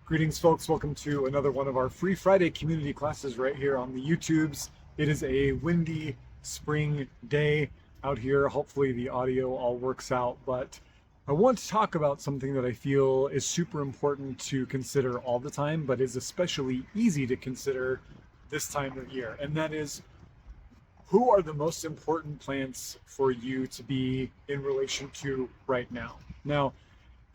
Greetings, folks. Welcome to another one of our Free Friday community classes right here on the YouTubes. It is a windy spring day out here. Hopefully the audio all works out, but I want to talk about something that I feel is super important to consider all the time, but is especially easy to consider this time of year. And that is, who are the most important plants for you to be in relation to right now? Now,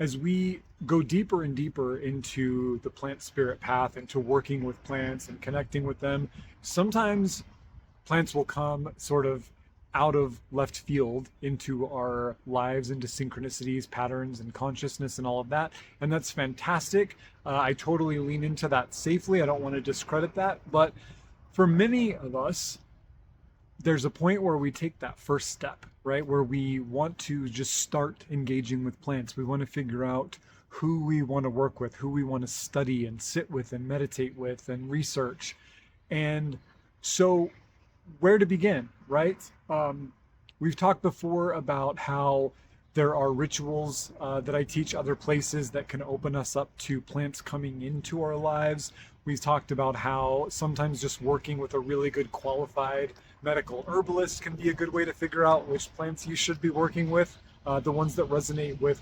as we go deeper and deeper into the plant spirit path, into working with plants and connecting with them, sometimes plants will come sort of out of left field into our lives, into synchronicities, patterns, and consciousness, and all of that. And that's fantastic. I totally lean into that safely. I don't want to discredit that. But for many of us, there's a point where we take that first step, right? Where we want to just start engaging with plants. We want to figure out who we want to work with, who we want to study and sit with and meditate with and research. And so where to begin, right? We've talked before about how there are rituals that I teach other places that can open us up to plants coming into our lives. We've talked about how sometimes just working with a really good qualified medical herbalist can be a good way to figure out which plants you should be working with, the ones that resonate with,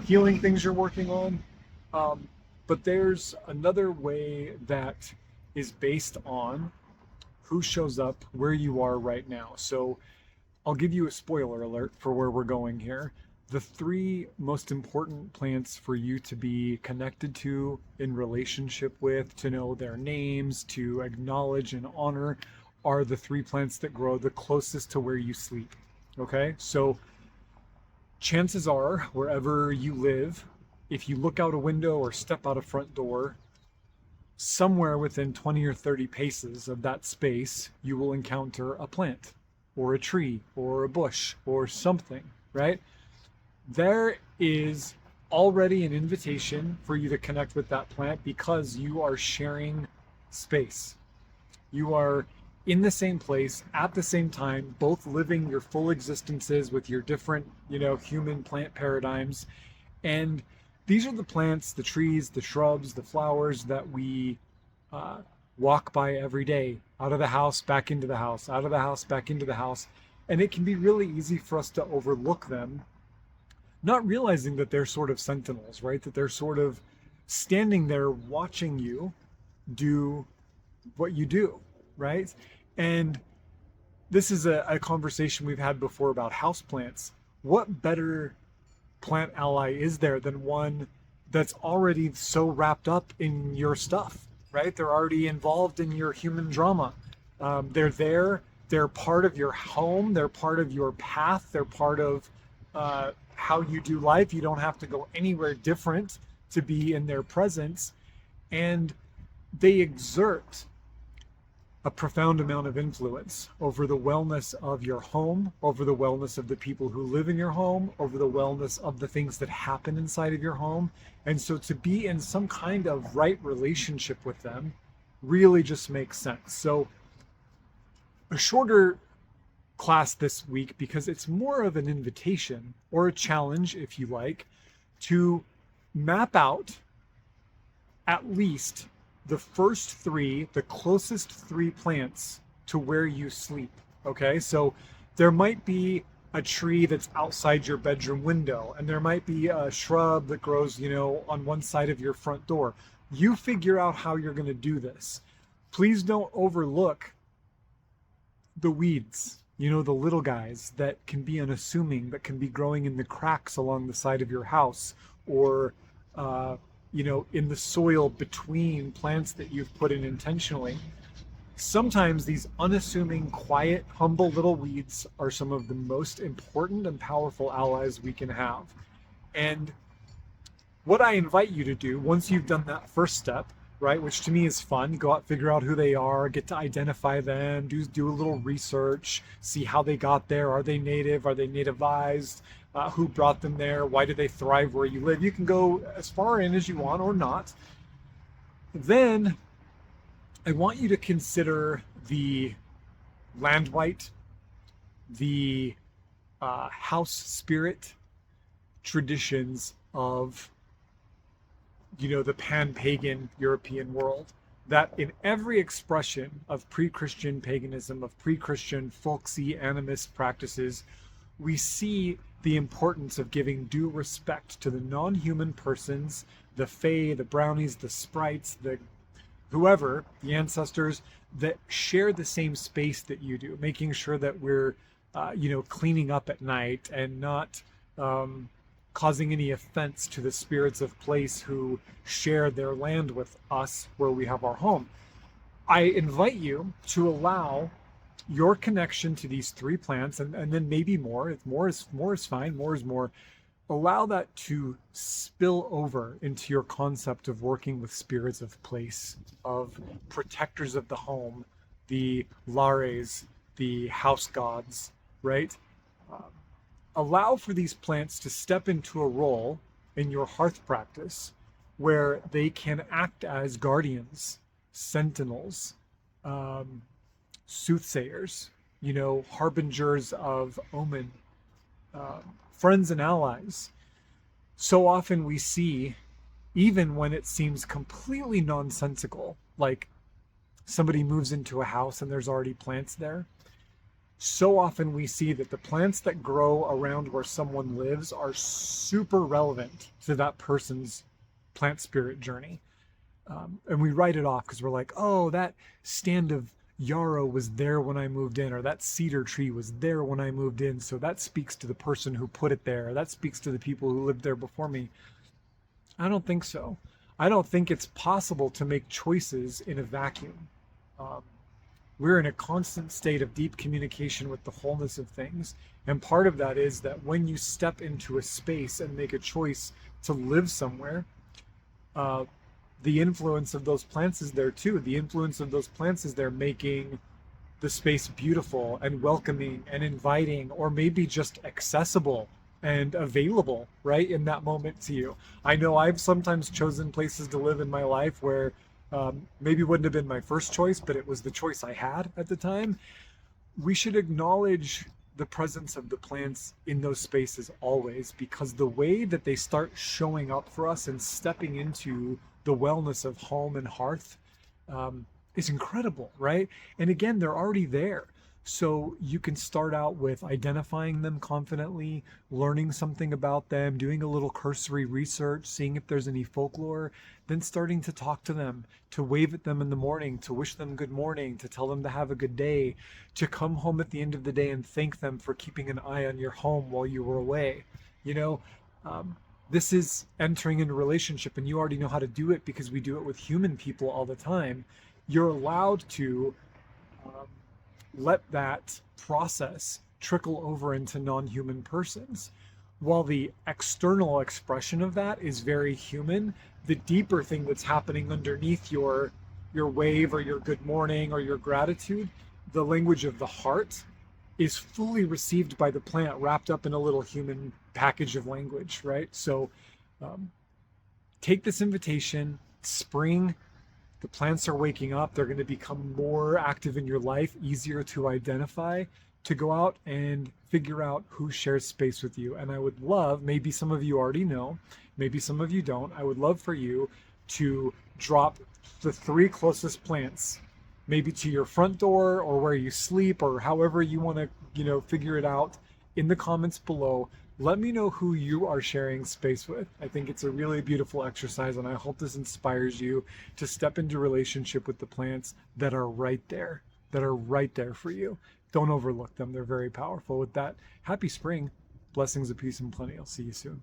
healing things you're working on. But there's another way that is based on who shows up where you are right now. So I'll give you a spoiler alert for where we're going here. The three most important plants for you to be connected to, in relationship with, to know their names, to acknowledge and honor, are the three plants that grow the closest to where you sleep. Okay? So chances are, wherever you live, if you look out a window or step out a front door, somewhere within 20 or 30 paces of that space, you will encounter a plant or a tree or a bush or something, right? There is already an invitation for you to connect with that plant because you are sharing space. You are in the same place at the same time, both living your full existences with your different, human plant paradigms. And these are the plants, the trees, the shrubs, the flowers that we walk by every day, out of the house, back into the house, out of the house, back into the house. And it can be really easy for us to overlook them, not realizing that they're sort of sentinels, right? That they're sort of standing there watching you do what you do, right? And this is a conversation we've had before about houseplants. What better plant ally is there than one that's already so wrapped up in your stuff, right? They're already involved in your human drama. They're there. They're part of your home. They're part of your path. They're part of how you do life. You don't have to go anywhere different to be in their presence. And they exert a profound amount of influence over the wellness of your home, over the wellness of the people who live in your home, over the wellness of the things that happen inside of your home. And so to be in some kind of right relationship with them really just makes sense. So a shorter class this week, because it's more of an invitation or a challenge, if you like, to map out at least the first three, the closest three plants to where you sleep. Okay, so there might be a tree that's outside your bedroom window, and there might be a shrub that grows, on one side of your front door. You figure out how you're going to do this. Please don't overlook the weeds, the little guys that can be unassuming, that can be growing in the cracks along the side of your house, or in the soil between plants that you've put in intentionally. Sometimes these unassuming, quiet, humble little weeds are some of the most important and powerful allies we can have. And what I invite you to do, once you've done that first step, right, which to me is fun, go out, figure out who they are, get to identify them, do a little research, see how they got there. Are they native? Are they nativized? Who brought them there? Why do they thrive where you live? You can go as far in as you want or not. Then I want you to consider the land white, the house spirit traditions of the pan-pagan European world, that in every expression of pre-Christian paganism, of pre-Christian folksy animist practices, we see the importance of giving due respect to the non-human persons, the fae, the brownies, the sprites, the whoever, the ancestors that share the same space that you do, making sure that we're, cleaning up at night and not causing any offense to the spirits of place who share their land with us where we have our home. I invite you to allow your connection to these three plants, and then maybe more. If more is fine, more is more. Allow that to spill over into your concept of working with spirits of place, of protectors of the home, the lares, the house gods, right? Um, Allow for these plants to step into a role in your hearth practice where they can act as guardians, sentinels, um, soothsayers, harbingers of omen, friends and allies. So often we see, even when it seems completely nonsensical, like somebody moves into a house and there's already plants there, so often we see that the plants that grow around where someone lives are super relevant to that person's plant spirit journey. And we write it off because we're like, oh, that stand of yarrow was there when I moved in, or that cedar tree was there when I moved in. So that speaks to the person who put it there. That speaks to the people who lived there before me. I don't think so. I don't think it's possible to make choices in a vacuum. Um, we're in a constant state of deep communication with the wholeness of things. And part of that is that when you step into a space and make a choice to live somewhere, uh, the influence of those plants is there too. The influence of those plants is there making the space beautiful and welcoming and inviting, or maybe just accessible and available right in that moment to you. I know I've sometimes chosen places to live in my life where maybe wouldn't have been my first choice, but it was the choice I had at the time. We should acknowledge the presence of the plants in those spaces always, because the way that they start showing up for us and stepping into the wellness of home and hearth is incredible, right? And again, they're already there. So you can start out with identifying them confidently, learning something about them, doing a little cursory research, seeing if there's any folklore, then starting to talk to them, to wave at them in the morning, to wish them good morning, to tell them to have a good day, to come home at the end of the day and thank them for keeping an eye on your home while you were away. You know, um, this is entering into a relationship, and you already know how to do it because we do it with human people all the time. You're allowed to um, let that process trickle over into non-human persons. While the external expression of that is very human, the deeper thing that's happening underneath your wave or your good morning or your gratitude, the language of the heart, is fully received by the plant, wrapped up in a little human package of language, right? So um, take this invitation. Spring, the plants are waking up. They're going to become more active in your life, easier to identify, to go out and figure out who shares space with you. And I would love, maybe some of you already know, maybe some of you don't, I would love for you to drop the three closest plants, maybe to your front door or where you sleep, or however you want to, figure it out, in the comments below. Let me know who you are sharing space with. I think it's a really beautiful exercise, and I hope this inspires you to step into relationship with the plants that are right there, for you. Don't overlook them. They're very powerful. With that, happy spring. Blessings of peace and plenty. I'll see you soon.